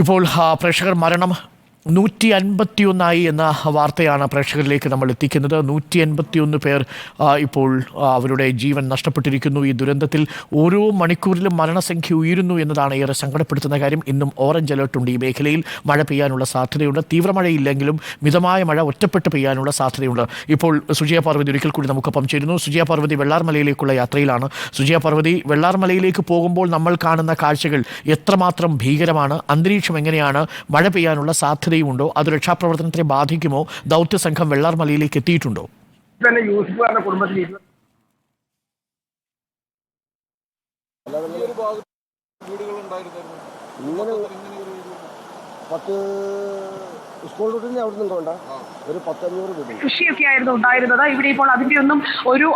ഇപ്പോൾ പ്രേക്ഷകർ മരണം 151 എന്ന വാർത്തയാണ് പ്രേക്ഷകരിലേക്ക് നമ്മൾ എത്തിക്കുന്നത്. 151 പേർ ഇപ്പോൾ അവരുടെ ജീവൻ നഷ്ടപ്പെട്ടിരിക്കുന്നു. ഈ ദുരന്തത്തിൽ ഓരോ മണിക്കൂറിലും മരണസംഖ്യ ഉയരുന്നു എന്നതാണ് ഏറെ സങ്കടപ്പെടുത്തുന്ന കാര്യം. ഇന്നും ഓറഞ്ച് അലേർട്ടുണ്ട്. ഈ മേഖലയിൽ മഴ പെയ്യാനുള്ള സാധ്യതയുണ്ട്. തീവ്രമഴയില്ലെങ്കിലും മിതമായ മഴ ഒറ്റപ്പെട്ട് പെയ്യാനുള്ള സാധ്യതയുണ്ട്. ഇപ്പോൾ സുജയ പാർവതി ഒരിക്കൽ കൂടി നമുക്കൊപ്പം ചേരുന്നു. സുജയ പാർവതി വെള്ളാർമലയിലേക്കുള്ള യാത്രയിലാണ്. സുജയ പാർവതി, വെള്ളാർമലയിലേക്ക് പോകുമ്പോൾ നമ്മൾ കാണുന്ന കാഴ്ചകൾ എത്രമാത്രം ഭീകരമാണ്? അന്തരീക്ഷം എങ്ങനെയാണ്? മഴ പെയ്യാനുള്ള സാധ്യത ഉണ്ടോ? അത് രക്ഷാപ്രവർത്തനത്തെ ബാധിക്കുമോ? ദൗത്യ സംഘം വെള്ളാർമലയിലേക്ക് എത്തിയിട്ടുണ്ടോ? സ്കൂൾ റൂട്ടിന് അവിടെ നിന്നുകൊണ്ടാ ഒരു 10-500 വീട് കൃഷിയൊക്കെ ആയിരുന്നു ഉണ്ടായിരുന്നത്. ഇവിടെ ഇപ്പോൾ അതിന്റെ ഒന്നും ഒരു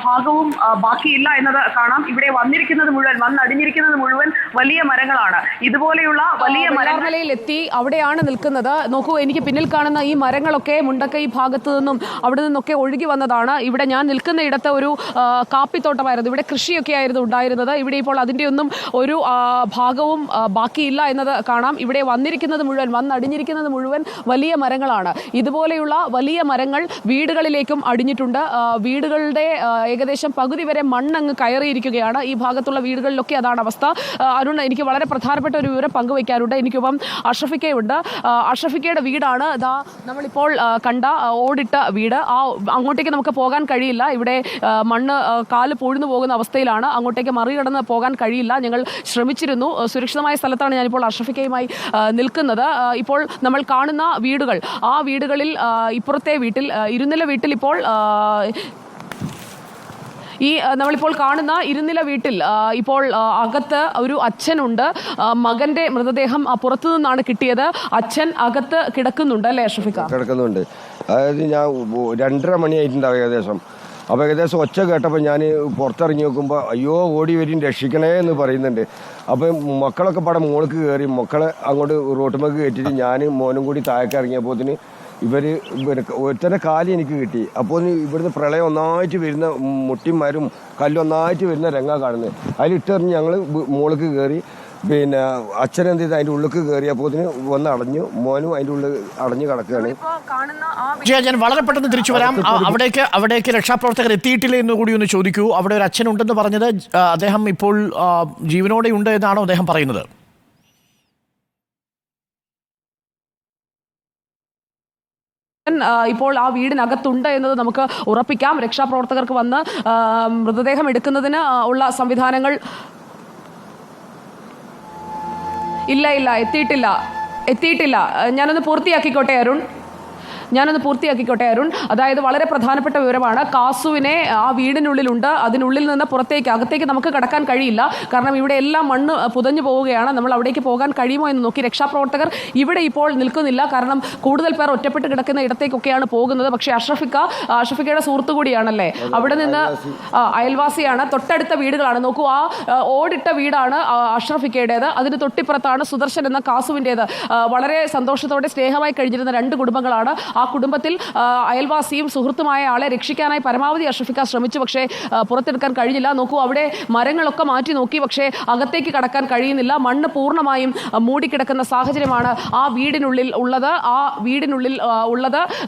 ഭാഗവും ബാക്കിയില്ല എന്നത് കാണാം. ഇവിടെ വന്നടിഞ്ഞിരിക്കുന്നത് മുഴുവൻ വലിയ മരങ്ങളാണ്. ഇതുപോലെയുള്ള വലിയ വെള്ളാർമലയിൽ എത്തി അവിടെയാണ് നിൽക്കുന്നത്. നോക്കൂ, എനിക്ക് പിന്നിൽ കാണുന്ന ഈ മരങ്ങളൊക്കെ മുണ്ടക്കൈ ഭാഗത്തു നിന്നും അവിടെ നിന്നൊക്കെ ഒഴുകി വന്നതാണ്. ഇവിടെ ഞാൻ നിൽക്കുന്ന ഇടത്ത് ഒരു കാപ്പിത്തോട്ടമായിരുന്നു. ഇവിടെ കൃഷിയൊക്കെ ആയിരുന്നു ഉണ്ടായിരുന്നത്. ഇവിടെ ഇപ്പോൾ അതിന്റെ ഒന്നും ഒരു ഭാഗവും ബാക്കിയില്ല എന്നത് കാണാം. ഇവിടെ വന്നടിഞ്ഞിരിക്കുന്നത് മുഴുവൻ വലിയ മരങ്ങളാണ്. ഇതുപോലെയുള്ള വലിയ മരങ്ങൾ വീടുകളിലേക്കും അടിഞ്ഞിട്ടുണ്ട്. വീടുകളുടെ ഏകദേശം പകുതി വരെ മണ്ണങ്ങ് കയറിയിരിക്കുകയാണ്. ഈ ഭാഗത്തുള്ള വീടുകളിലൊക്കെ അതാണ് അവസ്ഥ. അരുൺ, എനിക്ക് വളരെ പ്രധാനപ്പെട്ട ഒരു വിവരം പങ്കുവയ്ക്കാറുണ്ട്. എനിക്കൊപ്പം അഷ്റഫിക്കയുണ്ട്. അഷ്റഫിക്കയുടെ വീടാണ് ഇതാ നമ്മളിപ്പോൾ കണ്ട ഓടിട്ട വീട്. അങ്ങോട്ടേക്ക് നമുക്ക് പോകാൻ കഴിയില്ല. ഇവിടെ മണ്ണ് കാല് പൂഴ്ന്നു പോകുന്ന അവസ്ഥയിലാണ്. അങ്ങോട്ടേക്ക് മറികടന്ന് പോകാൻ കഴിയില്ല. ഞങ്ങൾ ശ്രമിച്ചിരുന്നു. സുരക്ഷിതമായ സ്ഥലത്താണ് ഞാനിപ്പോൾ അഷ്റഫിക്കയുമായി നിൽക്കുന്നത്. ഇപ്പോൾ നമ്മൾ കാണുന്ന വീടുകൾ, ആ വീടുകളിൽ ഇപ്പുറത്തെ വീട്ടിൽ ഇരുനില വീട്ടിൽ ഇപ്പോൾ നമ്മളിപ്പോൾ കാണുന്ന ഇരുനില വീട്ടിൽ ഇപ്പോൾ അകത്ത് ഒരു അച്ഛനുണ്ട്. മകന്റെ മൃതദേഹം പുറത്തു നിന്നാണ് കിട്ടിയത്. അച്ഛൻ അകത്ത് കിടക്കുന്നുണ്ട് അല്ലേ അഷ്റഫിക്ക? കിടക്കുന്നുണ്ട്. അതായത് ഞാൻ 2:30 മണിയായിട്ടുണ്ടാവും ഏകദേശം. അപ്പോൾ ഏകദേശം ഒച്ച കേട്ടപ്പോൾ ഞാൻ പുറത്തിറങ്ങി നോക്കുമ്പോൾ അയ്യോ ഓടി വരും രക്ഷിക്കണേ എന്ന് പറയുന്നുണ്ട്. അപ്പം മക്കളൊക്കെ പടം മുകൾക്ക് കയറി മക്കളെ അങ്ങോട്ട് റോട്ടുമേക്ക് കയറ്റിയിട്ട് ഞാൻ മോനും കൂടി താഴേക്ക് ഇറങ്ങിയപ്പോത്തിന് ഒരുത്തൻ്റെ കാലി എനിക്ക് കിട്ടി. അപ്പോൾ ഇവിടുന്ന് പ്രളയം ഒന്നായിട്ട് വരുന്ന മുട്ടിമാരും കല്ലൊന്നായിട്ട് വരുന്ന രംഗ കാണുന്നത്. അതിലിട്ടെറിഞ്ഞ് ഞങ്ങൾ മുകൾക്ക് കയറി. പിന്നെ അച്ഛനെന്ത് ചെയ്ത് അതിൻ്റെ ഉള്ളിലേക്ക് കയറിയപ്പോൾ വന്ന് അടഞ്ഞു. മോനും അതിൻ്റെ ഉള്ളിൽ അടഞ്ഞു കിടക്കുകയാണ്. ഞാൻ വളരെ പെട്ടെന്ന് തിരിച്ചു വരാം. അവിടേക്ക് രക്ഷാപ്രവർത്തകർ എത്തിയിട്ടില്ല എന്ന് കൂടി ഒന്ന് ചോദിക്കൂ. അവിടെ ഒരു അച്ഛനുണ്ടെന്ന് പറഞ്ഞത് അദ്ദേഹം ഇപ്പോൾ ജീവനോടെ ഉണ്ട് എന്നാണോ അദ്ദേഹം പറയുന്നത്? ഇപ്പോൾ ആ വീടിനകത്തുണ്ട് എന്നത് നമുക്ക് ഉറപ്പിക്കാം. രക്ഷാപ്രവർത്തകർക്ക് വന്ന് മൃതദേഹം എടുക്കുന്നതിന് ഉള്ള സംവിധാനങ്ങൾ ഇല്ല, എത്തിയിട്ടില്ല. ഞാനൊന്ന് പൂർത്തിയാക്കിക്കോട്ടെ അരുൺ. അതായത് വളരെ പ്രധാനപ്പെട്ട വിവരമാണ്. കാസുവിനെ ആ വീടിനുള്ളിലുണ്ട്. അതിനുള്ളിൽ നിന്ന് അകത്തേക്ക് നമുക്ക് കടക്കാൻ കഴിയില്ല. കാരണം ഇവിടെ എല്ലാം മണ്ണ് പുതഞ്ഞു പോവുകയാണ്. നമ്മൾ അവിടേക്ക് പോകാൻ കഴിയുമോ എന്ന് നോക്കി രക്ഷാപ്രവർത്തകർ ഇപ്പോൾ നിൽക്കുന്നില്ല. കാരണം കൂടുതൽ പേർ ഒറ്റപ്പെട്ട് കിടക്കുന്ന ഇടത്തേക്കൊക്കെയാണ് പോകുന്നത്. പക്ഷേ അഷ്റഫിക്കയുടെ സുഹൃത്തു കൂടിയാണല്ലേ, അവിടെ നിന്ന് അയൽവാസിയാണ്. തൊട്ടടുത്ത വീടുകളാണ്. നോക്കൂ, ആ ഓടിട്ട വീടാണ് അഷ്റഫിക്കയുടേത്. അതിന് തൊട്ടിപ്പുറത്താണ് സുദർശൻ എന്ന കാസുവിൻ്റേത്. വളരെ സന്തോഷത്തോടെ സ്നേഹമായി കഴിഞ്ഞിരുന്ന 2 കുടുംബങ്ങളാണ്. ആ കുടുംബത്തിൽ അയൽവാസിയും സുഹൃത്തുമായ ആളെ രക്ഷിക്കാനായി പരമാവധി അഷ്റഫിക്ക ശ്രമിച്ചു. പക്ഷേ പുറത്തെടുക്കാൻ കഴിഞ്ഞില്ല. നോക്കൂ, അവിടെ മരങ്ങളൊക്കെ മാറ്റി നോക്കി. പക്ഷേ അകത്തേക്ക് കടക്കാൻ കഴിയുന്നില്ല. മണ്ണ് പൂർണ്ണമായും മൂടിക്കിടക്കുന്ന സാഹചര്യമാണ് ആ വീടിനുള്ളിൽ ഉള്ളത്.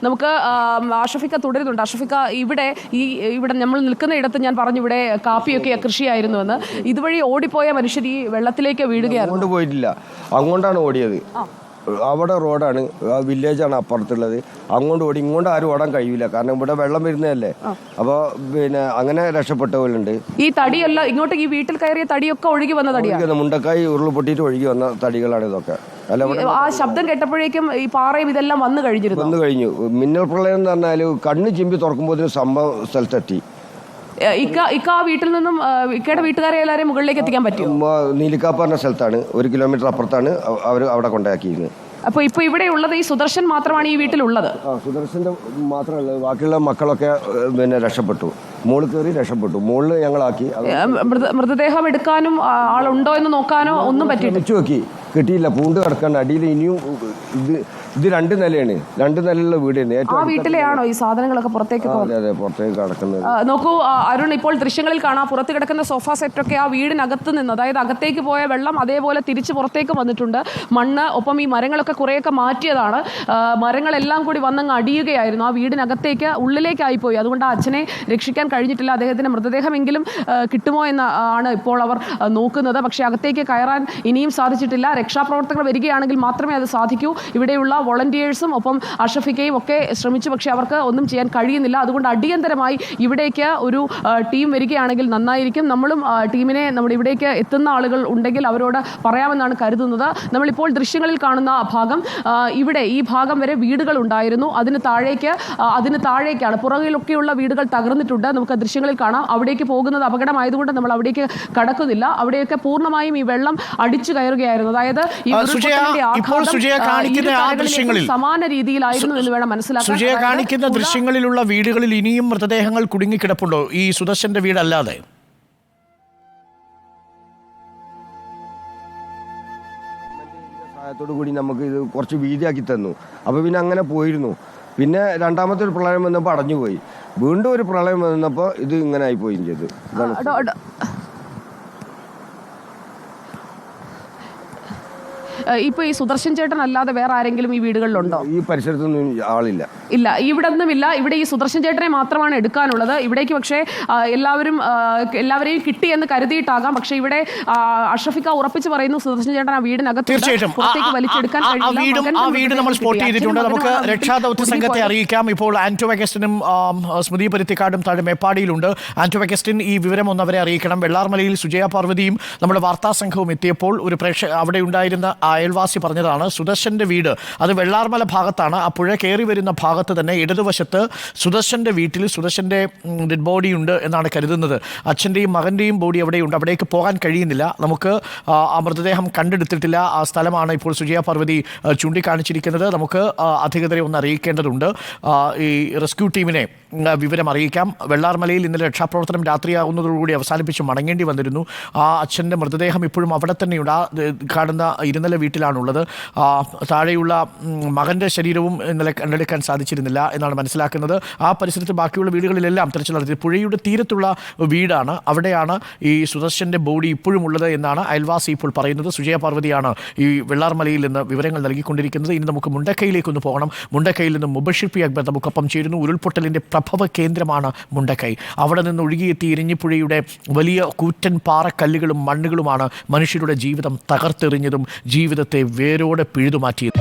നമുക്ക് അഷ്റഫിക്ക തുടരുന്നുണ്ട്. അഷ്റഫിക്ക, ഇവിടെ നമ്മൾ നിൽക്കുന്ന ഇടത്ത് ഞാൻ പറഞ്ഞു ഇവിടെ കാപ്പിയൊക്കെ കൃഷിയായിരുന്നുവെന്ന്. ഇതുവഴി ഓടിപ്പോയ മനുഷ്യർ ഈ വെള്ളത്തിലേക്ക് വീഴുകയായിരുന്നു. പോയിട്ടില്ല, അങ്ങോട്ടാണ് ഓടിയത്. അവിടെ റോഡാണ്, വില്ലേജാണ് അപ്പുറത്തുള്ളത്. അങ്ങോട്ട് ഓടി ഇങ്ങോട്ട് ആരും ഓടാൻ കഴിയില്ല. കാരണം ഇവിടെ വെള്ളം വരുന്നതല്ലേ. അപ്പോൾ പിന്നെ അങ്ങനെ രക്ഷപ്പെട്ടവരുണ്ട്. ഈ തടിയല്ല ഇങ്ങോട്ട് ഈ വീട്ടിൽ കയറിയ തടിയൊക്കെ ഒഴുകി വന്ന തടിയാണ്. മുണ്ടക്കായി ഉരുൾപൊട്ടിയിട്ട് ഒഴുകി വന്ന തടികളാണ് ഇതൊക്കെ. ആ ശബ്ദം കേട്ടപ്പോഴേക്കും ഈ പാറയും ഇതെല്ലാം വന്നു കഴിഞ്ഞു. മിന്നൽ പ്രളയം എന്ന് പറഞ്ഞാൽ കണ്ണ് ചിമ്പി തുറക്കുമ്പോൾ സംഭവം സ്ഥലത്തെത്തി. ഇക്ക വീട്ടിൽ നിന്നും ഇക്കയുടെ വീട്ടുകാരെ എല്ലാവരെയും മുകളിലേക്ക് എത്തിക്കാൻ പറ്റുമോ? നീലിക്കാപ്പ് പറഞ്ഞ സ്ഥലത്താണ്, 1 കിലോമീറ്റർ അപ്പുറത്താണ് അവർ അവിടെ കൊണ്ടാക്കിയിരുന്നത്. അപ്പോൾ ഇപ്പോൾ ഇവിടെ ഉള്ളത് ഈ സുദർശൻ മാത്രമാണ് ഈ വീട്ടിലുള്ളത്? സുദർശന്റെ മാത്രമല്ല, ബാക്കിയുള്ള മക്കളൊക്കെ പിന്നെ രക്ഷപ്പെട്ടു. മുകളിൽ കയറി രക്ഷപ്പെട്ടു. മുകളിൽ ഞങ്ങളാക്കി. മൃതദേഹം എടുക്കാനും ആളുണ്ടോ എന്ന് നോക്കാനോ ഒന്നും പറ്റിയില്ല. നോക്കി കിട്ടിയില്ല. പൂണ്ട് കിടക്കാണ്ട് അടിയിൽ ഇനിയും ഇത് 2 നിലയാണ്, 2 നിലയുള്ള വീടാണ്. ആ വീട്ടിലെയാണോ ഈ സാധനങ്ങളൊക്കെ പുറത്തേക്ക് പോകുന്നത്? അതെ, പുറത്തേക്ക് കടക്കുന്നത്. നോക്കൂ അരുൺ, ഇപ്പോൾ ദൃശ്യങ്ങളിൽ കാണാം പുറത്ത് കിടക്കുന്ന സോഫ സെറ്റൊക്കെ ആ വീടിനകത്ത് നിന്ന്, അതായത് അകത്തേക്ക് പോയ വെള്ളം അതേപോലെ തിരിച്ച് പുറത്തേക്ക് വന്നിട്ടുണ്ട്. മണ്ണ് ഒപ്പം ഈ മരങ്ങളൊക്കെ കുറേയൊക്കെ മാറ്റിയതാണ്. മരങ്ങളെല്ലാം കൂടി വന്നങ്ങ് അടിയുകയായിരുന്നു. ആ വീടിനകത്തേക്ക് ഉള്ളിലേക്കായിപ്പോയി. അതുകൊണ്ട് ആ അച്ഛനെ രക്ഷിക്കാൻ കഴിഞ്ഞിട്ടില്ല. അദ്ദേഹത്തിന്റെ മൃതദേഹമെങ്കിലും കിട്ടുമോ എന്ന് ആണ് ഇപ്പോൾ അവർ നോക്കുന്നത്. പക്ഷേ അകത്തേക്ക് കയറാൻ ഇനിയും സാധിച്ചിട്ടില്ല. രക്ഷാപ്രവർത്തകർ വരികയാണെങ്കിൽ മാത്രമേ അത് സാധിക്കൂ. ഇവിടെയുള്ള വോളണ്ടിയേഴ്സും ഒപ്പം അഷഫിക്കയും ഒക്കെ ശ്രമിച്ചു, പക്ഷേ അവർക്ക് ഒന്നും ചെയ്യാൻ കഴിയുന്നില്ല. അതുകൊണ്ട് അടിയന്തരമായി ഇവിടേക്ക് ഒരു ടീം വരികയാണെങ്കിൽ നന്നായിരിക്കും. നമ്മളും ടീമിനെ നമ്മുടെ ഇവിടേക്ക് എത്തുന്ന ആളുകൾ ഉണ്ടെങ്കിൽ അവരോട് പറയാമെന്നാണ് കരുതുന്നത്. നമ്മളിപ്പോൾ ദൃശ്യങ്ങളിൽ കാണുന്ന ഭാഗം, ഇവിടെ ഈ ഭാഗം വരെ വീടുകൾ ഉണ്ടായിരുന്നു. അതിന് താഴേക്കാണ്, പുറകിലൊക്കെയുള്ള വീടുകൾ തകർന്നിട്ടുണ്ട്. നമുക്ക് ദൃശ്യങ്ങളിൽ കാണാം. അവിടേക്ക് പോകുന്നത് അപകടമായതുകൊണ്ട് നമ്മൾ അവിടേക്ക് കടക്കുന്നില്ല. അവിടെയൊക്കെ പൂർണ്ണമായും ഈ വെള്ളം അടിച്ചു കയറുകയായിരുന്നു. അതായത് ഈ സമാന രീതിയിലായിരുന്നു എന്ന് വേണം മനസ്സിലാക്കാൻ. സുജയ കാണിക്കുന്ന ദൃശ്യങ്ങളിലുള്ള വീടുകളിൽ ഇനിയും മൃതദേഹങ്ങൾ കുടുങ്ങിക്കിടപ്പുണ്ടോ, ഈ സുദർശന്റെ വീടല്ലാതെ? സഹായത്തോടു കൂടി നമുക്ക് ഇത് കുറച്ച് വീതിയാക്കി തന്നു. അപ്പോൾ പിന്നെ അങ്ങനെ പോയിരുന്നു. പിന്നെ രണ്ടാമത്തെ ഒരു പ്രളയം വന്നപ്പോൾ അടഞ്ഞുപോയി. വീണ്ടും ഒരു പ്രളയം വന്നപ്പോൾ ഇത് ഇങ്ങനെ ആയിപ്പോയി ചെയ്തു. ഇപ്പൊ ഈ സുദർശൻ ചേട്ടൻ അല്ലാതെ വേറെ ആരെങ്കിലും ഈ വീടുകളിലുണ്ടോ? ഈ പരിസരത്തൊന്നും ആളില്ല. ഇല്ല, ഇവിടെ ഒന്നുമില്ല. ഇവിടെ ഈ സുദർശൻ ചേട്ടനെ മാത്രമാണ് എടുക്കാനുള്ളത്. ഇവിടേക്ക് പക്ഷേ എല്ലാവരെയും കിട്ടി എന്ന് കരുതിയിട്ടാകാം. പക്ഷെ ഇവിടെ അഷഫിക്ക ഉറപ്പിച്ച് പറയുന്നു സുദർശൻ ചേട്ടൻ ആ വീടിനകത്ത് പുറത്തേക്ക് വലിച്ചെടുക്കാൻ കഴിയില്ല. നമ്മൾ സ്പോട്ട് ചെയ്തിട്ടുണ്ട്. നമുക്ക് രക്ഷാദൗത്യ സംഘത്തെ അറിയിക്കാം. ഇപ്പോൾ ആന്റോ അഗസ്റ്റിനും സ്മൃതി പരുത്തിക്കാടും താഴെ മേപ്പാടിയിലുണ്ട്. ആന്റോ അഗസ്റ്റിൻ, ഈ വിവരം ഒന്ന് അവരെ അറിയിക്കണം. വെള്ളാർമലയിൽ സുജയ പാർവതിയും നമ്മുടെ വാർത്താ സംഘവും എത്തിയപ്പോൾ ഒരു അവിടെ ഉണ്ടായിരുന്ന അയൽവാസി പറഞ്ഞതാണ് സുദർശന്റെ വീട് അത് വെള്ളാർമല ഭാഗത്താണ്. ആ പുഴ കയറി വരുന്ന ഭാഗത്ത് തന്നെ ഇടതുവശത്ത് സുദർശന്റെ വീട്ടിൽ സുദർശന്റെ ഡെഡ് ബോഡി ഉണ്ട് എന്നാണ് കരുതുന്നത്. അച്ഛൻ്റെയും മകൻ്റെയും ബോഡി അവിടെയുണ്ട്. അവിടേക്ക് പോകാൻ കഴിയുന്നില്ല. നമുക്ക് ആ മൃതദേഹം കണ്ടെടുത്തിട്ടില്ല. ആ സ്ഥലമാണ് ഇപ്പോൾ സുജയ പാർവതി ചൂണ്ടിക്കാണിച്ചിരിക്കുന്നത്. നമുക്ക് അധികൃതരെ ഒന്ന് അറിയിക്കേണ്ടതുണ്ട്. ഈ റെസ്ക്യൂ ടീമിനെ വിവരം അറിയിക്കാം. വെള്ളാർമലയിൽ ഇന്നലെ രക്ഷാപ്രവർത്തനം രാത്രിയാകുന്നതോടുകൂടി അവസാനിപ്പിച്ച് മടങ്ങേണ്ടി വന്നിരുന്നു. ആ അച്ഛൻ്റെ മൃതദേഹം ഇപ്പോഴും അവിടെ തന്നെയുണ്ട്. ആ കാണുന്ന ഇരുനില വീട്ടിലാണുള്ളത്. താഴെയുള്ള മകൻ്റെ ശരീരവും ഇന്നലെ കണ്ടെടുക്കാൻ സാധിച്ചിരുന്നില്ല എന്നാണ് മനസ്സിലാക്കുന്നത്. ആ പരിസരത്ത് ബാക്കിയുള്ള വീടുകളിലെല്ലാം തെരച്ചിൽ നടത്തി. പുഴയുടെ തീരത്തുള്ള വീടാണ്, അവിടെയാണ് ഈ സുദർശൻ്റെ ബോഡി ഇപ്പോഴും ഉള്ളത് എന്നാണ് അയൽവാസി ഇപ്പോൾ പറയുന്നത്. സുജയ പാർവതിയാണ് ഈ വെള്ളാർമലയിൽ നിന്ന് വിവരങ്ങൾ നൽകിക്കൊണ്ടിരിക്കുന്നത്. ഇനി നമുക്ക് മുണ്ടക്കൈയിലേക്കൊന്ന് പോകണം. മുണ്ടക്കൈയിൽ നിന്ന് മുബഷിർ പി അക്ബർ നമുക്കൊപ്പം ചേരുന്നു. ഉരുൾപൊട്ടലിൻ്റെ പ്രഭവ കേന്ദ്രമാണ് മുണ്ടക്കൈ. അവിടെ നിന്ന് ഒഴുകിയെത്തി ഇരിഞ്ഞിപ്പുഴയുടെ വലിയ കൂറ്റൻ പാറക്കല്ലുകളും മണ്ണുകളുമാണ് മനുഷ്യരുടെ ജീവിതം തകർത്തെറിഞ്ഞതും ജീവിതത്തെ വേരോടെ പിഴുതുമാറ്റിയത്.